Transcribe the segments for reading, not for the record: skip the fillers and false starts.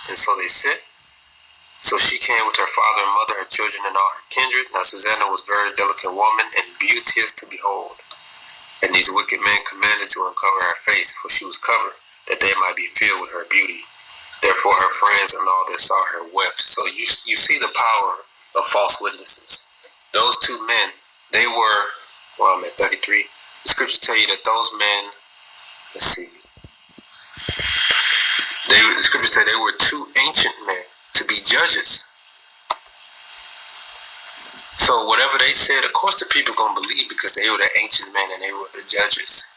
And so they sent. So she came with her father and mother, her children, and all her kindred. Now Susanna was a very delicate woman and beauteous to behold. And these wicked men commanded to uncover her face, for she was covered, that they might be filled with her beauty. Therefore her friends and all that saw her wept. So you see the power of false witnesses. Those two men, they were, well, I'm at 33. The scriptures tell you that those men, let's see, the scriptures say they were two ancient men to be judges. So whatever they said, of course the people are going to believe because they were the ancient men and they were the judges.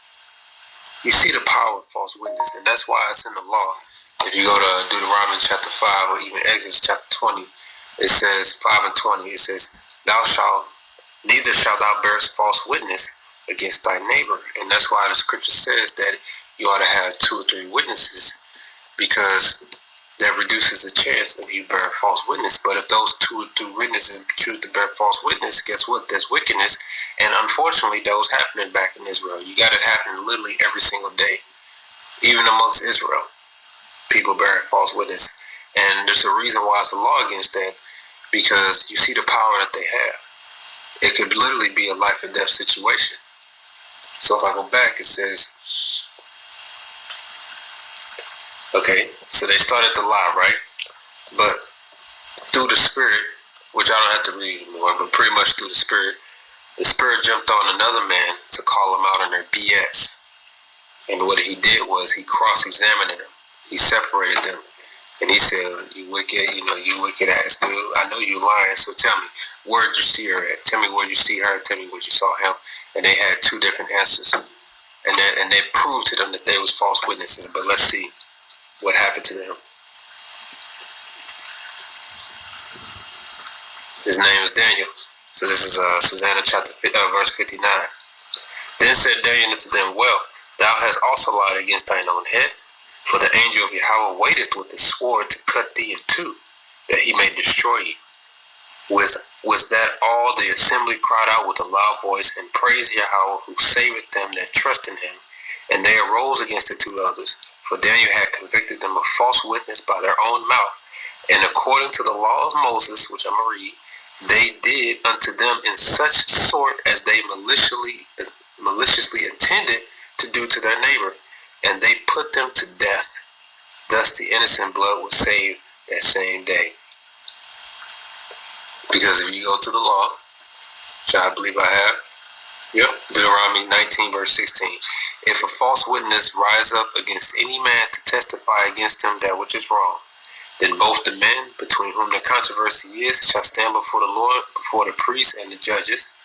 You see the power of false witness, and that's why it's in the law. If you go to Deuteronomy chapter 5 or even Exodus chapter 20, it says, 5 and 20, it says, neither shalt thou bear false witness against thy neighbor. And that's why the scripture says that you ought to have 2 or 3 witnesses, because that reduces the chance of you bearing false witness. But if those 2 or 3 witnesses choose to bear false witness, guess what? There's wickedness. And unfortunately, that was happening back in Israel. You got it happening literally every single day. Even amongst Israel, people bearing false witness. And there's a reason why it's a law against that, because you see the power that they have. It could literally be a life and death situation. So if I go back, it says, okay, so they started to lie, right? But through the Spirit, which I don't have to read anymore, but pretty much through the Spirit jumped on another man to call him out on their BS. And what he did was he cross-examined them. He separated them. And he said, you wicked ass dude, I know you lying, so tell me, where'd you see her at? Tell me where you see her, tell me where you saw him. And they had 2 different answers. And they proved to them that they was false witnesses. But let's see what happened to them. His name is Daniel. So this is Susanna chapter verse 59. Then said Daniel unto them, well, thou hast also lied against thine own head, for the angel of Yahweh waiteth with his sword to cut thee in 2, that he may destroy you. Was that all the assembly cried out with a loud voice, and praised Yahweh, who saveth them that trust in him. And they arose against the 2 others, for Daniel had convicted them of false witness by their own mouth. And according to the law of Moses, which I'm going to read, they did unto them in such sort as they maliciously intended to do to their neighbor, and they put them to death. Thus the innocent blood was saved that same day. Because if you go to the law, which I believe I have, Deuteronomy 19 verse 16, if a false witness rise up against any man to testify against him that which is wrong, then both the men between whom the controversy is shall stand before the Lord, before the priests and the judges,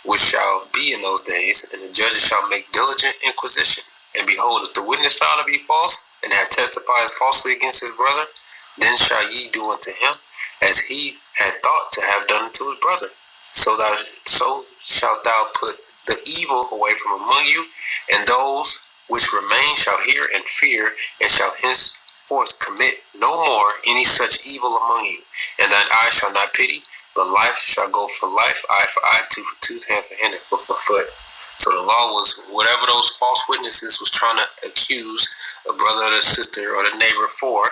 which shall be in those days, and the judges shall make diligent inquisition. And behold, if the witness found to be false, and had testified falsely against his brother, then shall ye do unto him as he had thought to have done unto his brother. So shalt thou put the evil away from among you, and those which remain shall hear and fear, and shall henceforth commit no more any such evil among you. And thine eye shall not pity, but life shall go for life, eye for eye, tooth for tooth, hand for hand, and foot for foot. So the law was whatever those false witnesses was trying to accuse a brother or a sister or the neighbor for,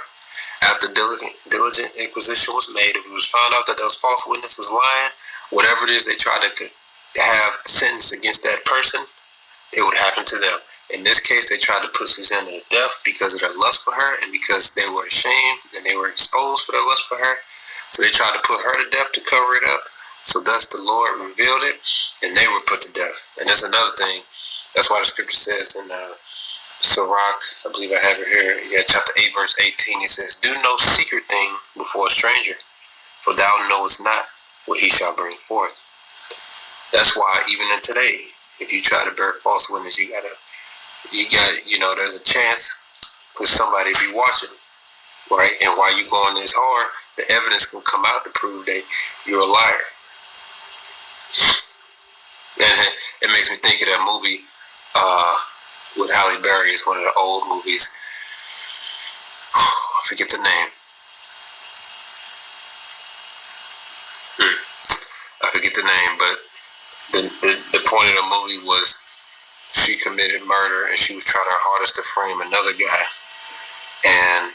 after diligent inquisition was made, if it was found out that those false witnesses was lying, whatever it is they tried to have sentence against that person, it would happen to them. In this case, they tried to put Susanna to death because of their lust for her, and because they were ashamed and they were exposed for their lust for her. So they tried to put her to death to cover it up. So thus the Lord revealed it, and they were put to death. And there's another thing. That's why the scripture says in Sirach, I believe I have it here, chapter 8, verse 18, it says, do no secret thing before a stranger, for thou knowest not what he shall bring forth. That's why even in today, if you try to bear false witness, you got, there's a chance for somebody to be watching, right? And while you going this hard, the evidence can come out to prove that you're a liar. And it makes me think of that movie with Halle Berry. It's one of the old movies. I forget the name. I forget the name, but the point of the movie was she committed murder and she was trying her hardest to frame another guy. And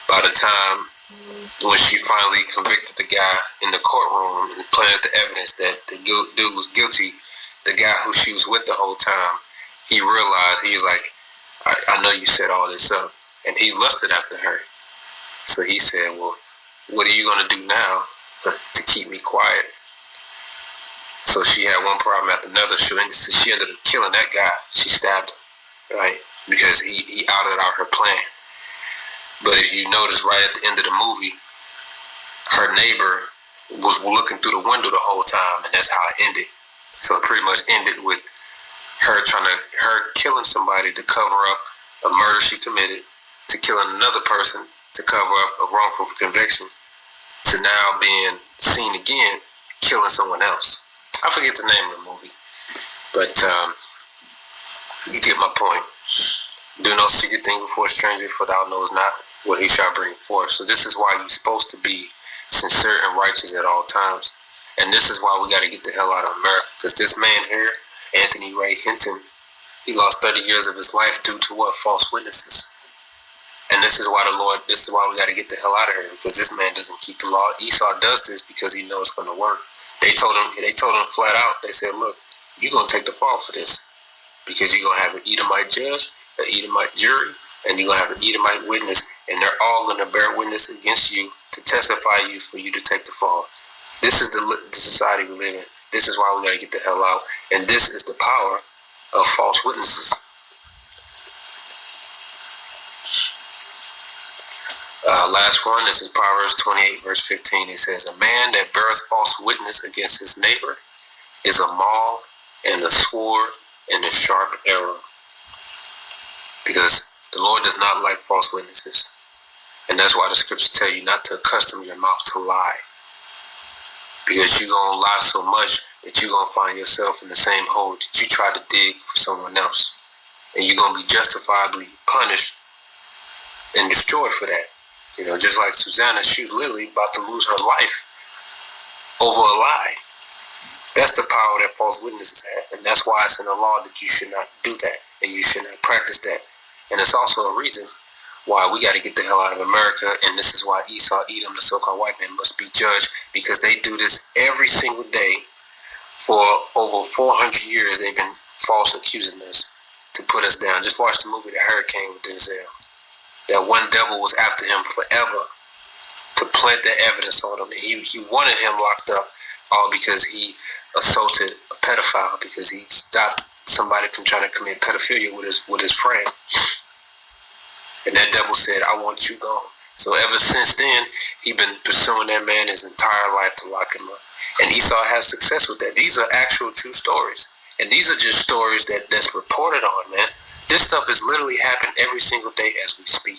by the time when she finally convicted the guy in the courtroom and planted the evidence that the dude was guilty, the guy who she was with the whole time, he realized, he was like, I know you set all this up. And he lusted after her. So he said, well, what are you going to do now to keep me quiet? So she had one problem after another. She ended up killing that guy. She stabbed him, right? Because he outed out her plan. But if you notice right at the end of the movie, her neighbor was looking through the window the whole time, and that's how it ended. So it pretty much ended with her killing somebody to cover up a murder she committed, to killing another person to cover up a wrongful conviction, to now being seen again killing someone else. I forget the name of the movie, but you get my point. Do no secret thing before a stranger, for thou knows not what he shall bring forth. So this is why you're supposed to be sincere and righteous at all times. And this is why we got to get the hell out of America. Because this man here, Anthony Ray Hinton, he lost 30 years of his life due to what? False witnesses. And this is why we got to get the hell out of here. Because this man doesn't keep the law. Esau does this because he knows it's going to work. They told him flat out, they said, look, you're going to take the fall for this. Because you're going to have an Edomite judge, an Edomite jury, and you're going to have an Edomite witness. And they're all going to bear witness against you to testify you for you to take the fall. This is the society we live in. This is why we got to get the hell out. And this is the power of false witnesses. Last one, this is Proverbs 28, verse 15. It says, a man that beareth false witness against his neighbor is a maul and a sword and a sharp arrow. Because the Lord does not like false witnesses. And that's why the scriptures tell you not to accustom your mouth to lie. Because you're going to lie so much that you're going to find yourself in the same hole that you tried to dig for someone else. And you're going to be justifiably punished and destroyed for that. You know, just like Susanna, she was literally about to lose her life over a lie. That's the power that false witnesses have. And that's why it's in the law that you should not do that. And you should not practice that. And it's also a reason why we got to get the hell out of America. And this is why Esau, Edom, the so-called white man, must be judged. Because they do this every single day. For over 400 years, they've been false accusing us to put us down. Just watch the movie The Hurricane with Denzel. That one devil was after him forever to plant that evidence on him. And he wanted him locked up all because he assaulted a pedophile, because he stopped somebody from trying to commit pedophilia with his friend. And that devil said, I want you gone. So ever since then, he's been pursuing that man his entire life to lock him up. And Esau has success with that. These are actual true stories. And these are just stories that's reported on, man. This stuff is literally happening every single day as we speak.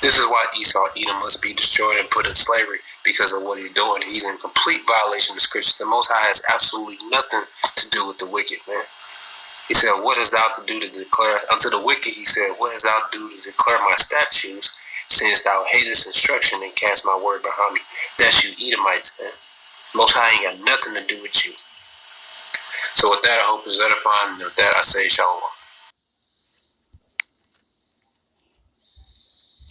This is why Esau, Edom must be destroyed and put in slavery, because of what he's doing. He's in complete violation of the scriptures. The Most High has absolutely nothing to do with the wicked, man. He said, what hast thou to do to declare unto the wicked? He said, what hast thou to do to declare my statutes, since thou hatest instruction and cast my word behind me? That's you Edomites, man. Most High ain't got nothing to do with you. So with that, I hope it's edifying. And with that, I say shalom.